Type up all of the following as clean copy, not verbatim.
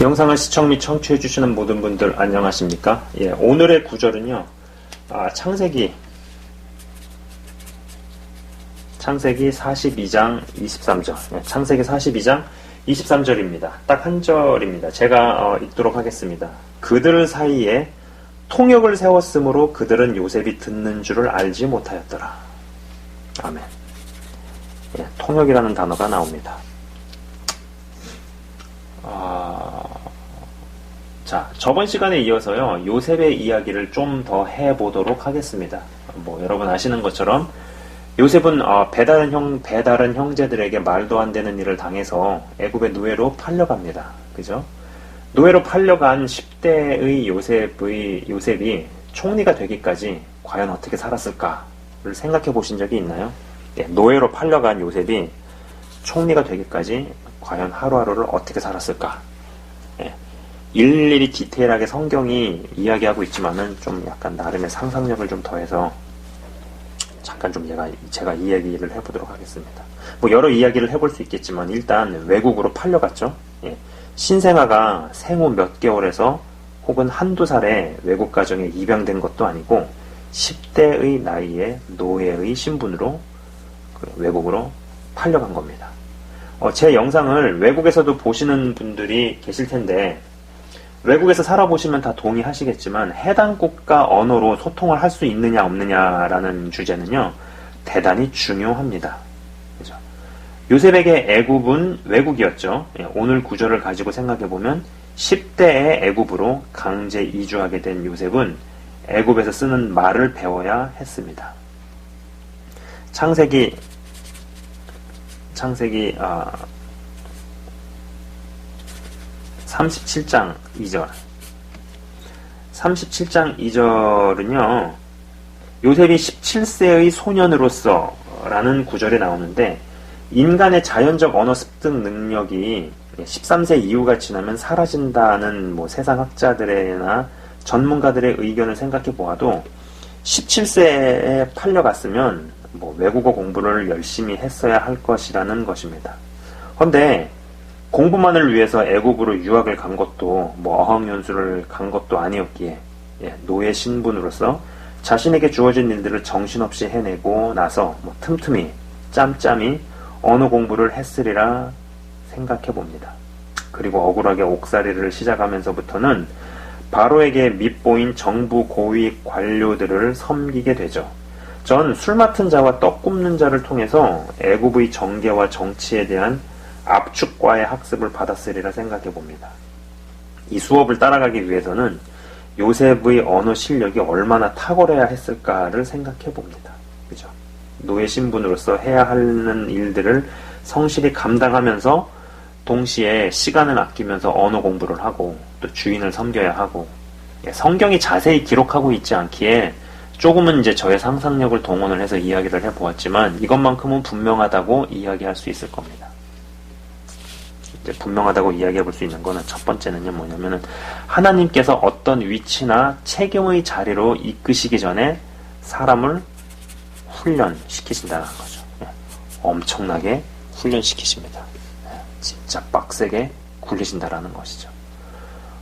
영상을 시청 및 청취해주시는 모든 분들 안녕하십니까? 예, 오늘의 구절은요, 창세기 42장 23절. 예, 창세기 42장 23절입니다. 딱 한 절입니다. 제가 읽도록 하겠습니다. 그들 사이에 통역을 세웠으므로 그들은 요셉이 듣는 줄을 알지 못하였더라. 아멘. 예, 통역이라는 단어가 나옵니다. 자, 저번 시간에 이어서요, 요셉의 이야기를 좀 더 해보도록 하겠습니다. 여러분 아시는 것처럼, 요셉은 배다른 형제들에게 말도 안 되는 일을 당해서 애굽의 노예로 팔려갑니다. 그죠? 노예로 팔려간 10대의 요셉이 총리가 되기까지 과연 어떻게 살았을까를 생각해 보신 적이 있나요? 네, 노예로 팔려간 요셉이 총리가 되기까지 과연 하루하루를 어떻게 살았을까? 네, 일일이 디테일하게 성경이 이야기하고 있지만은 좀 약간 나름의 상상력을 좀 더해서 잠깐 좀 제가 이 얘기를 해보도록 하겠습니다. 여러 이야기를 해볼 수 있겠지만 일단 외국으로 팔려갔죠. 예. 신생아가 생후 몇 개월에서 혹은 한두 살에 외국 가정에 입양된 것도 아니고 10대의 나이에 노예의 신분으로 외국으로 팔려간 겁니다. 제 영상을 외국에서도 보시는 분들이 계실 텐데 외국에서 살아보시면 다 동의하시겠지만 해당 국가 언어로 소통을 할 수 있느냐 없느냐라는 주제는요 대단히 중요합니다. 그죠? 요셉에게 애굽은 외국이었죠. 오늘 구절을 가지고 생각해보면 10대의 애굽으로 강제 이주하게 된 요셉은 애굽에서 쓰는 말을 배워야 했습니다. 창세기 37장 2절. 37장 2절은요, 요셉이 17세의 소년으로서 라는 구절이 나오는데, 인간의 자연적 언어 습득 능력이 13세 이후가 지나면 사라진다는 세상 학자들이나 전문가들의 의견을 생각해 보아도 17세에 팔려갔으면 외국어 공부를 열심히 했어야 할 것이라는 것입니다. 그런데 공부만을 위해서 애국으로 유학을 간 것도 어학연수를 간 것도 아니었기에 노예 신분으로서 자신에게 주어진 일들을 정신없이 해내고 나서 틈틈이 짬짬이 언어 공부를 했으리라 생각해 봅니다. 그리고 억울하게 옥살이를 시작하면서부터는 바로에게 밉보인 정부 고위 관료들을 섬기게 되죠. 전 술 맡은 자와 떡 굽는 자를 통해서 애굽의 정계와 정치에 대한 압축과의 학습을 받았으리라 생각해 봅니다. 이 수업을 따라가기 위해서는 요셉의 언어 실력이 얼마나 탁월해야 했을까를 생각해 봅니다. 그죠? 노예 신분으로서 해야 하는 일들을 성실히 감당하면서 동시에 시간을 아끼면서 언어 공부를 하고 또 주인을 섬겨야 하고 성경이 자세히 기록하고 있지 않기에 조금은 이제 저의 상상력을 동원을 해서 이야기를 해보았지만 이것만큼은 분명하다고 이야기할 수 있을 겁니다. 이제 분명하다고 이야기해 볼 수 있는 거는 첫 번째는요 뭐냐면은 하나님께서 어떤 위치나 책임의 자리로 이끄시기 전에 사람을 훈련시키신다는 거죠. 엄청나게 훈련시키십니다. 진짜 빡세게 굴리신다라는 것이죠.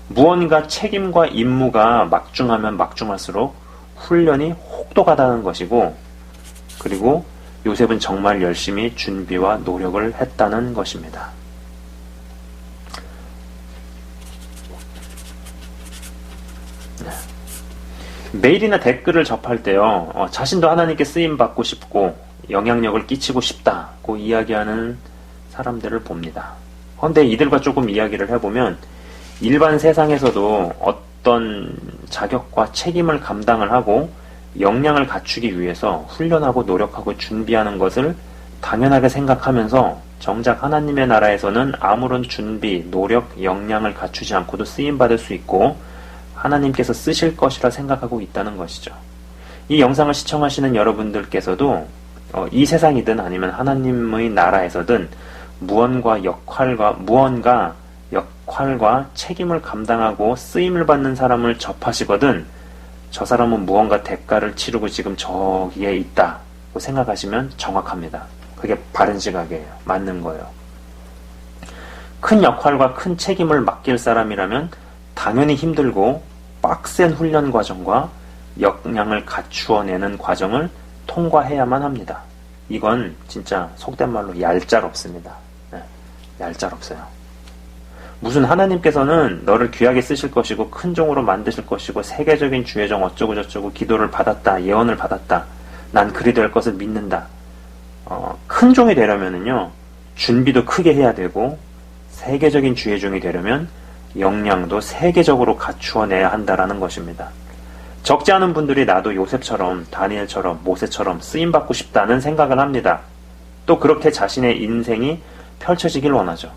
무언가 책임과 임무가 막중하면 막중할수록 훈련이 혹독하다는 것이고, 그리고 요셉은 정말 열심히 준비와 노력을 했다는 것입니다. 메일이나 댓글을 접할 때요, 자신도 하나님께 쓰임받고 싶고 영향력을 끼치고 싶다고 이야기하는 사람들을 봅니다. 그런데 이들과 조금 이야기를 해보면 일반 세상에서도 어떤 자격과 책임을 감당을 하고 역량을 갖추기 위해서 훈련하고 노력하고 준비하는 것을 당연하게 생각하면서 정작 하나님의 나라에서는 아무런 준비, 노력, 역량을 갖추지 않고도 쓰임받을 수 있고 하나님께서 쓰실 것이라 생각하고 있다는 것이죠. 이 영상을 시청하시는 여러분들께서도 이 세상이든 아니면 하나님의 나라에서든 무언가 역할과 책임을 감당하고 쓰임을 받는 사람을 접하시거든 저 사람은 무언가 대가를 치르고 지금 저기에 있다고 생각하시면 정확합니다. 그게 바른 시각이에요. 맞는 거예요. 큰 역할과 큰 책임을 맡길 사람이라면 당연히 힘들고 빡센 훈련 과정과 역량을 갖추어내는 과정을 통과해야만 합니다. 이건 진짜 속된 말로 얄짤없습니다. 네, 얄짤없어요. 무슨 하나님께서는 너를 귀하게 쓰실 것이고 큰 종으로 만드실 것이고 세계적인 주의종 어쩌고 저쩌고 기도를 받았다, 예언을 받았다, 난 그리 될 것을 믿는다. 큰 종이 되려면은요, 준비도 크게 해야 되고 세계적인 주의종이 되려면 역량도 세계적으로 갖추어내야 한다라는 것입니다. 적지 않은 분들이 나도 요셉처럼, 다니엘처럼, 모세처럼 쓰임받고 싶다는 생각을 합니다. 또 그렇게 자신의 인생이 펼쳐지길 원하죠.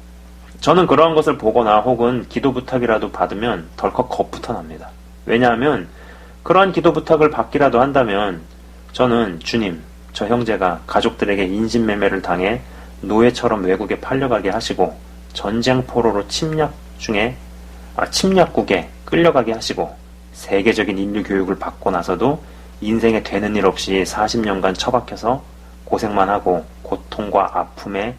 저는 그러한 것을 보거나 혹은 기도 부탁이라도 받으면 덜컥 겁부터 납니다. 왜냐하면 그러한 기도 부탁을 받기라도 한다면 저는 주님, 저 형제가 가족들에게 인신매매를 당해 노예처럼 외국에 팔려가게 하시고 전쟁 포로로 침략국에 끌려가게 하시고 세계적인 인류 교육을 받고 나서도 인생에 되는 일 없이 40년간 처박혀서 고생만 하고 고통과 아픔에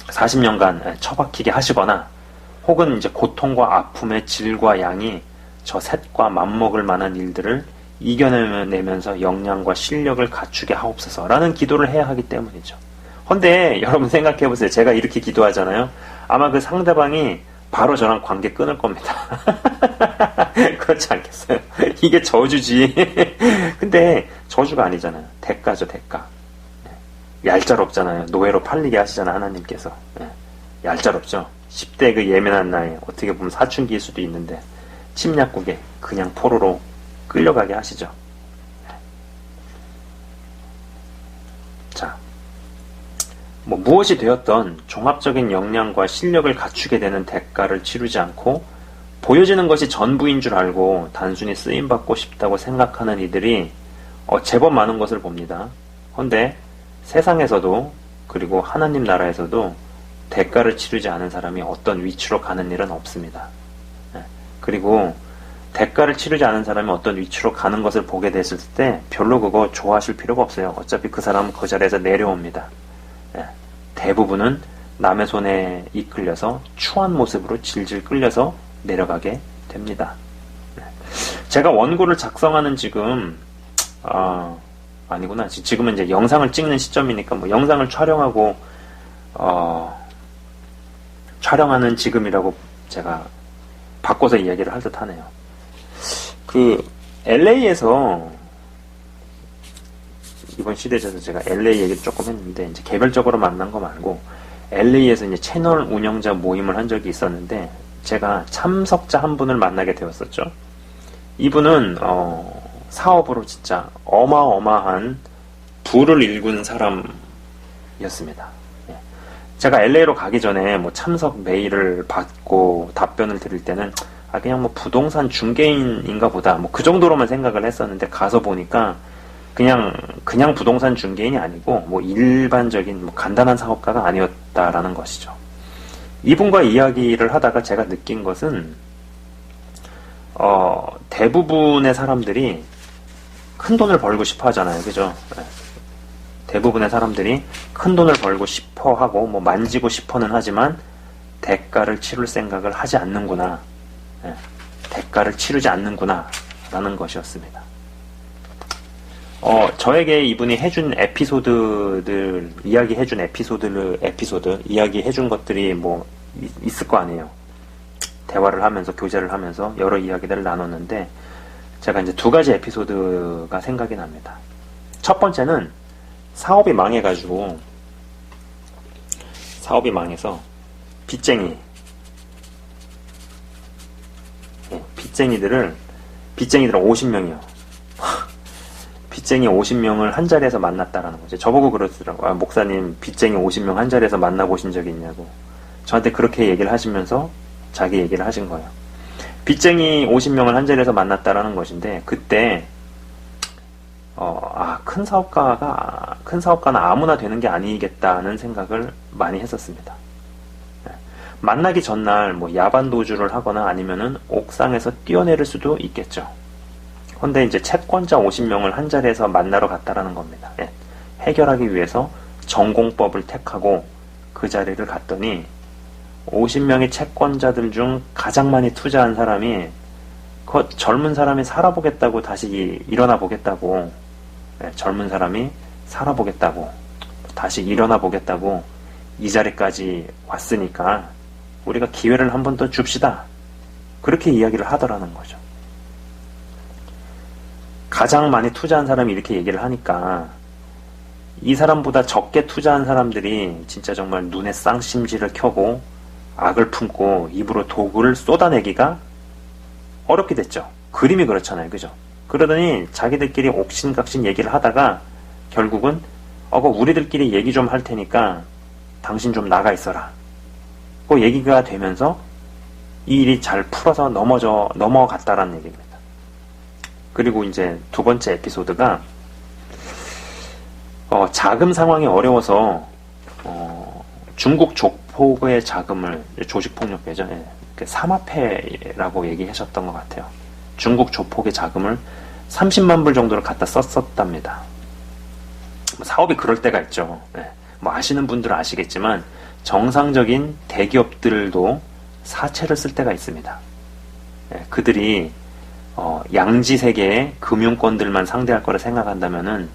40년간 처박히게 하시거나 혹은 이제 고통과 아픔의 질과 양이 저 셋과 맞먹을 만한 일들을 이겨내면서 역량과 실력을 갖추게 하옵소서라는 기도를 해야 하기 때문이죠. 근데 여러분 생각해보세요. 제가 이렇게 기도하잖아요. 아마 그 상대방이 바로 저랑 관계 끊을 겁니다. 그렇지 않겠어요? 이게 저주지. 근데 저주가 아니잖아요. 대가죠, 대가. 얄짤없잖아요. 노예로 팔리게 하시잖아요, 하나님께서. 얄짤없죠. 10대 그 예민한 나이, 어떻게 보면 사춘기일 수도 있는데 침략국에 그냥 포로로 끌려가게 하시죠. 자, 무엇이 되었던 종합적인 역량과 실력을 갖추게 되는 대가를 치르지 않고 보여지는 것이 전부인 줄 알고 단순히 쓰임받고 싶다고 생각하는 이들이 제법 많은 것을 봅니다. 그런데 세상에서도 그리고 하나님 나라에서도 대가를 치르지 않은 사람이 어떤 위치로 가는 일은 없습니다. 그리고 대가를 치르지 않은 사람이 어떤 위치로 가는 것을 보게 됐을 때 별로 그거 좋아하실 필요가 없어요. 어차피 그 사람은 그 자리에서 내려옵니다. 대부분은 남의 손에 이끌려서 추한 모습으로 질질 끌려서 내려가게 됩니다. 제가 원고를 작성하는 지금 아니구나. 지금은 이제 영상을 찍는 시점이니까 영상을 촬영하고 촬영하는 지금이라고 제가 바꿔서 이야기를 할 듯 하네요. 그 LA에서 이번 시대에서 제가 LA 얘기를 조금 했는데 이제 개별적으로 만난 거 말고 LA에서 이제 채널 운영자 모임을 한 적이 있었는데 제가 참석자 한 분을 만나게 되었었죠. 이분은 사업으로 진짜 어마어마한 부를 일군 사람이었습니다. 제가 LA로 가기 전에 참석 메일을 받고 답변을 드릴 때는 그냥 부동산 중개인인가 보다 그 정도로만 생각을 했었는데 가서 보니까 그냥 부동산 중개인이 아니고 일반적인 간단한 사업가가 아니었다라는 것이죠. 이분과 이야기를 하다가 제가 느낀 것은 대부분의 사람들이 큰 돈을 벌고 싶어 하잖아요. 그죠? 대부분의 사람들이 큰 돈을 벌고 싶어 하고 만지고 싶어는 하지만 대가를 치를 생각을 하지 않는구나. 대가를 치르지 않는구나 라는 것이었습니다. 저에게 이분이 해준 에피소드들, 이야기해준 에피소드, 이야기해준 것들이 있을 거 아니에요. 대화를 하면서, 교제를 하면서 여러 이야기들을 나눴는데, 제가 이제 두 가지 에피소드가 생각이 납니다. 첫 번째는 사업이 망해서, 빚쟁이들을, 빚쟁이들 50명이요. 빚쟁이 50명을 한 자리에서 만났다라는 거죠. 저보고 그러더라고요. 목사님, 빚쟁이 50명 한 자리에서 만나보신 적이 있냐고. 저한테 그렇게 얘기를 하시면서 자기 얘기를 하신 거예요. 빚쟁이 50명을 한 자리에서 만났다라는 것인데, 그때, 큰 사업가는 아무나 되는 게 아니겠다는 생각을 많이 했었습니다. 만나기 전날 야반 도주를 하거나 아니면은 옥상에서 뛰어내릴 수도 있겠죠. 근데 이제 채권자 50명을 한 자리에서 만나러 갔다라는 겁니다. 해결하기 위해서 전공법을 택하고 그 자리를 갔더니 50명의 채권자들 중 가장 많이 투자한 사람이 그 젊은 사람이 살아보겠다고 다시 일어나 보겠다고, 젊은 사람이 살아보겠다고 다시 일어나 보겠다고 이 자리까지 왔으니까 우리가 기회를 한 번 더 줍시다. 그렇게 이야기를 하더라는 거죠. 가장 많이 투자한 사람이 이렇게 얘기를 하니까 이 사람보다 적게 투자한 사람들이 진짜 정말 눈에 쌍심지를 켜고 악을 품고 입으로 독을 쏟아내기가 어렵게 됐죠. 그림이 그렇잖아요. 그죠? 그러더니 자기들끼리 옥신각신 얘기를 하다가 결국은 우리들끼리 얘기 좀 할 테니까 당신 좀 나가 있어라. 그 얘기가 되면서 이 일이 잘 풀어서 넘어갔다라는 얘기입니다. 그리고 이제 두 번째 에피소드가 자금 상황이 어려워서 중국 조폭의 자금을, 조직폭력배죠. 삼합회라고 얘기하셨던 것 같아요. 중국 조폭의 자금을 30만 불 정도를 갖다 썼었답니다. 사업이 그럴 때가 있죠. 아시는 분들은 아시겠지만 정상적인 대기업들도 사채를 쓸 때가 있습니다. 그들이 양지세계의 금융권들만 상대할 거라 생각한다면은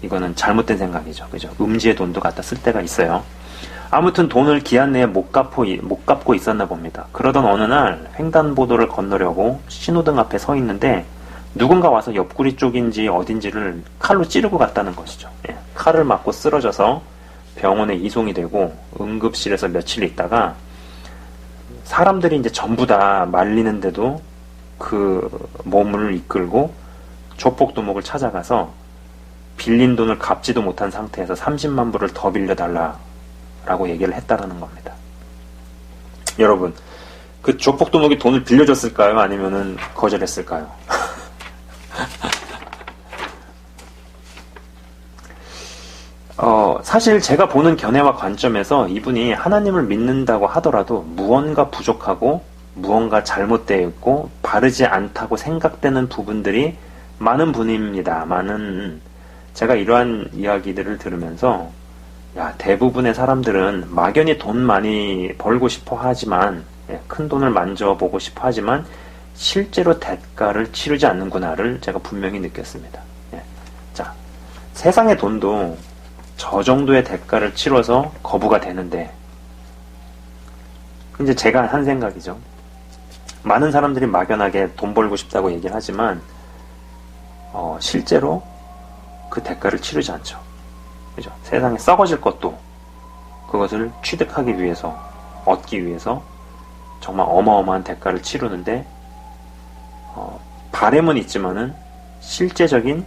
이거는 잘못된 생각이죠. 그죠? 음지의 돈도 갖다 쓸 때가 있어요. 아무튼 돈을 기한 내에 못 갚고 있었나 봅니다. 그러던 어느 날 횡단보도를 건너려고 신호등 앞에 서 있는데 누군가 와서 옆구리 쪽인지 어딘지를 칼로 찌르고 갔다는 것이죠. 칼을 맞고 쓰러져서 병원에 이송이 되고 응급실에서 며칠 있다가 사람들이 이제 전부 다 말리는데도 그 몸을 이끌고 조폭두목을 찾아가서 빌린 돈을 갚지도 못한 상태에서 30만 불을 더 빌려달라라고 얘기를 했다라는 겁니다. 여러분, 그 조폭두목이 돈을 빌려줬을까요? 아니면은 거절했을까요? 사실 제가 보는 견해와 관점에서 이분이 하나님을 믿는다고 하더라도 무언가 부족하고 무언가 잘못되어 있고 바르지 않다고 생각되는 부분들이 많은 분입니다. 제가 이러한 이야기들을 들으면서 대부분의 사람들은 막연히 돈 많이 벌고 싶어 하지만, 큰 돈을 만져보고 싶어 하지만 실제로 대가를 치르지 않는구나를 제가 분명히 느꼈습니다. 자, 세상의 돈도 저 정도의 대가를 치러서 거부가 되는데, 이제 제가 한 생각이죠. 많은 사람들이 막연하게 돈 벌고 싶다고 얘기를 하지만 실제로 그 대가를 치르지 않죠. 그죠? 세상에 썩어질 것도 그것을 취득하기 위해서, 얻기 위해서 정말 어마어마한 대가를 치르는데 바램은 있지만은 실제적인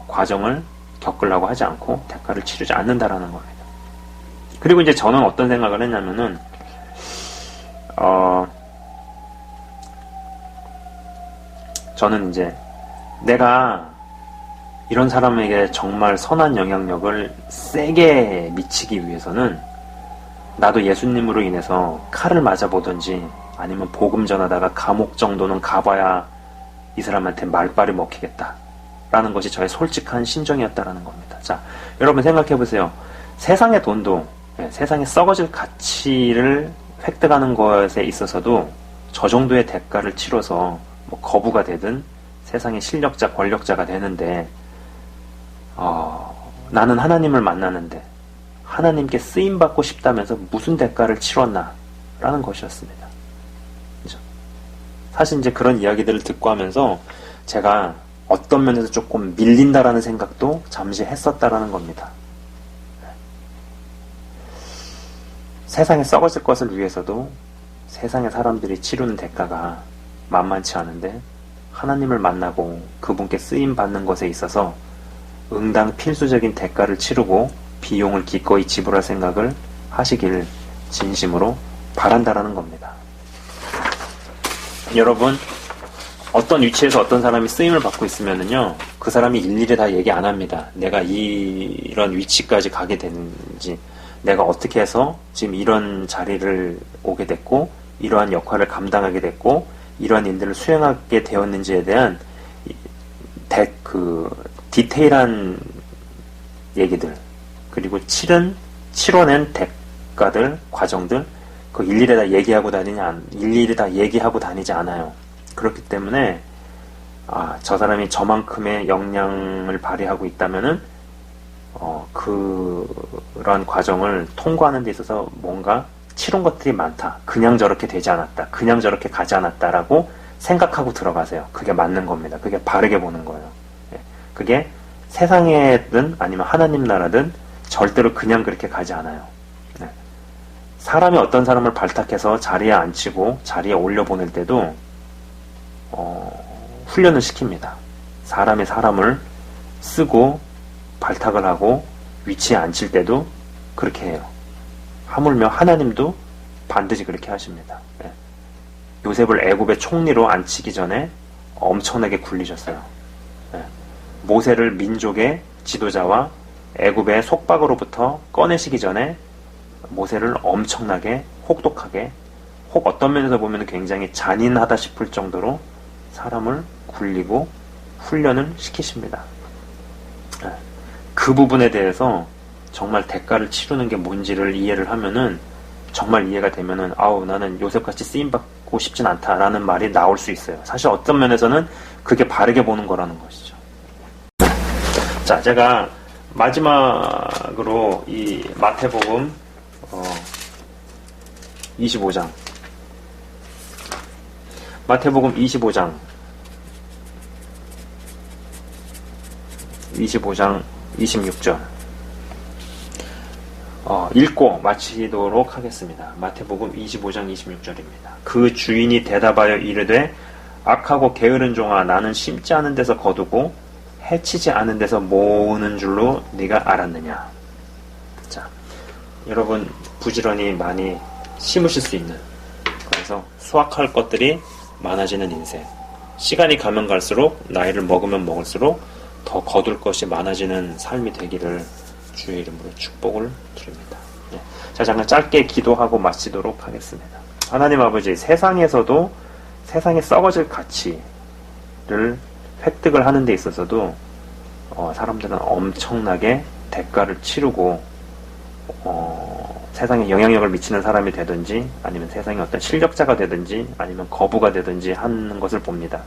과정을 겪으려고 하지 않고 대가를 치르지 않는다라는 겁니다. 그리고 이제 저는 어떤 생각을 했냐면은 저는 이제 내가 이런 사람에게 정말 선한 영향력을 세게 미치기 위해서는 나도 예수님으로 인해서 칼을 맞아보든지 아니면 복음 전하다가 감옥 정도는 가봐야 이 사람한테 말빨이 먹히겠다 라는 것이 저의 솔직한 심정이었다라는 겁니다. 자, 여러분 생각해보세요. 세상의 돈도, 세상에 썩어질 가치를 획득하는 것에 있어서도 저 정도의 대가를 치러서 거부가 되든 세상의 실력자, 권력자가 되는데 나는 하나님을 만나는데 하나님께 쓰임받고 싶다면서 무슨 대가를 치렀나 라는 것이었습니다. 그죠? 사실 이제 그런 이야기들을 듣고 하면서 제가 어떤 면에서 조금 밀린다라는 생각도 잠시 했었다라는 겁니다. 세상에 썩어질 것을 위해서도 세상의 사람들이 치르는 대가가 만만치 않은데 하나님을 만나고 그분께 쓰임받는 것에 있어서 응당 필수적인 대가를 치르고 비용을 기꺼이 지불할 생각을 하시길 진심으로 바란다라는 겁니다. 여러분, 어떤 위치에서 어떤 사람이 쓰임을 받고 있으면은요, 그 사람이 일일이 다 얘기 안 합니다. 내가 이런 위치까지 가게 됐는지, 내가 어떻게 해서 지금 이런 자리를 오게 됐고, 이러한 역할을 감당하게 됐고, 이러한 일들을 수행하게 되었는지에 대한 디테일한 얘기들, 그리고 치른 치러낸 대가들, 과정들, 그 일일이 다 일일이 다 얘기하고 다니지 않아요. 그렇기 때문에, 저 사람이 저만큼의 역량을 발휘하고 있다면은, 그런 과정을 통과하는 데 있어서 뭔가 치른 것들이 많다. 그냥 저렇게 되지 않았다. 그냥 저렇게 가지 않았다라고 생각하고 들어가세요. 그게 맞는 겁니다. 그게 바르게 보는 거예요. 그게 세상에든 아니면 하나님 나라든 절대로 그냥 그렇게 가지 않아요. 사람이 어떤 사람을 발탁해서 자리에 앉히고 자리에 올려보낼 때도 훈련을 시킵니다. 사람이 사람을 쓰고 발탁을 하고 위치에 앉힐 때도 그렇게 해요. 하물며 하나님도 반드시 그렇게 하십니다. 요셉을 애굽의 총리로 앉히기 전에 엄청나게 굴리셨어요. 모세를 민족의 지도자와 애굽의 속박으로부터 꺼내시기 전에 모세를 엄청나게 혹독하게, 혹 어떤 면에서 보면 굉장히 잔인하다 싶을 정도로 사람을 굴리고 훈련을 시키십니다. 그 부분에 대해서 정말 대가를 치르는 게 뭔지를 이해를 하면은, 정말 이해가 되면은, 나는 요셉같이 쓰임받고 싶진 않다라는 말이 나올 수 있어요. 사실 어떤 면에서는 그게 바르게 보는 거라는 것이죠. 자, 제가 마지막으로 이 마태복음 25장, 마태복음 25장 26절 읽고 마치도록 하겠습니다. 마태복음 25장 26절입니다. 그 주인이 대답하여 이르되 악하고 게으른 종아, 나는 심지 않은 데서 거두고 해치지 않은 데서 모으는 줄로 네가 알았느냐. 자, 여러분 부지런히 많이 심으실 수 있는, 그래서 수확할 것들이 많아지는 인생, 시간이 가면 갈수록, 나이를 먹으면 먹을수록 더 거둘 것이 많아지는 삶이 되기를 주의 이름으로 축복을 드립니다. 자, 잠깐 짧게 기도하고 마치도록 하겠습니다. 하나님 아버지, 세상에서도 세상에 썩어질 가치를 획득을 하는 데 있어서도 사람들은 엄청나게 대가를 치르고 세상에 영향력을 미치는 사람이 되든지, 아니면 세상에 어떤 실력자가 되든지, 아니면 거부가 되든지 하는 것을 봅니다.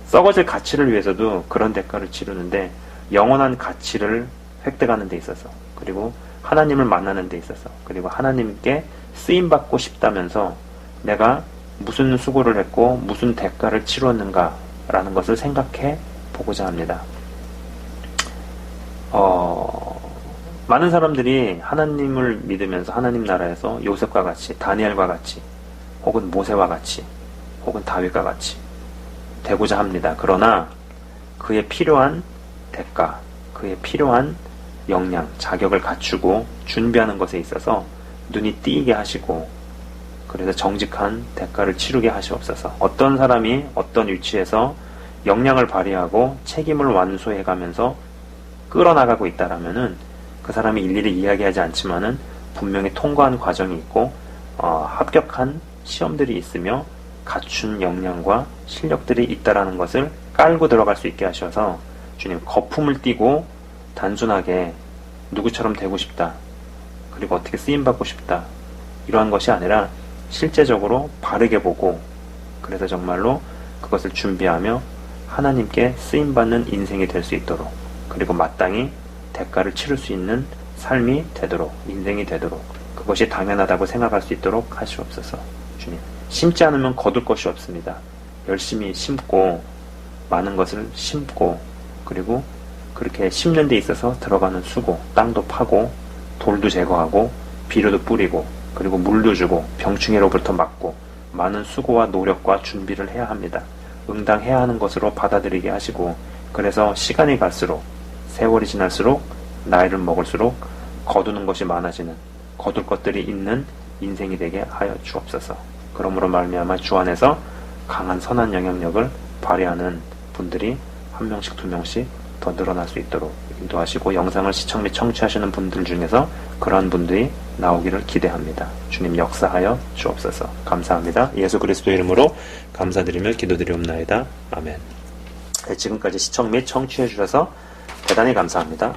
썩어질 가치를 위해서도 그런 대가를 치르는데, 영원한 가치를 획득하는 데 있어서, 그리고 하나님을 만나는 데 있어서, 그리고 하나님께 쓰임받고 싶다면서 내가 무슨 수고를 했고 무슨 대가를 치루었는가 라는 것을 생각해 보고자 합니다. 많은 사람들이 하나님을 믿으면서 하나님 나라에서 요셉과 같이, 다니엘과 같이, 혹은 모세와 같이, 혹은 다윗과 같이 되고자 합니다. 그러나 그에 필요한 대가, 그에 필요한 역량, 자격을 갖추고 준비하는 것에 있어서 눈이 띄게 하시고, 그래서 정직한 대가를 치르게 하시옵소서. 어떤 사람이 어떤 위치에서 역량을 발휘하고 책임을 완수해가면서 끌어나가고 있다라면은 그 사람이 일일이 이야기하지 않지만은 분명히 통과한 과정이 있고 합격한 시험들이 있으며 갖춘 역량과 실력들이 있다라는 것을 깔고 들어갈 수 있게 하셔서, 주님, 거품을 띠고 단순하게 누구처럼 되고 싶다, 그리고 어떻게 쓰임받고 싶다, 이러한 것이 아니라 실제적으로 바르게 보고, 그래서 정말로 그것을 준비하며 하나님께 쓰임받는 인생이 될 수 있도록, 그리고 마땅히 대가를 치를 수 있는 삶이 되도록, 인생이 되도록, 그것이 당연하다고 생각할 수 있도록 하시옵소서. 주님, 심지 않으면 거둘 것이 없습니다. 열심히 심고 많은 것을 심고, 그리고 그렇게 심는 데 있어서 들어가는 수고, 땅도 파고 돌도 제거하고 비료도 뿌리고, 그리고 물도 주고 병충해로부터 막고 많은 수고와 노력과 준비를 해야 합니다. 응당해야 하는 것으로 받아들이게 하시고, 그래서 시간이 갈수록, 세월이 지날수록, 나이를 먹을수록 거두는 것이 많아지는, 거둘 것들이 있는 인생이 되게 하여 주옵소서. 그러므로 말미암아 주 안에서 강한 선한 영향력을 발휘하는 분들이 한 명씩 두 명씩 더 늘어날 수 있도록 인도하시고, 영상을 시청 및 청취하시는 분들 중에서 그러한 분들이 나오기를 기대합니다. 주님 역사하여 주옵소서. 감사합니다. 예수 그리스도 이름으로 감사드리며 기도드리옵나이다. 아멘. 지금까지 시청 및 청취해 주셔서 대단히 감사합니다.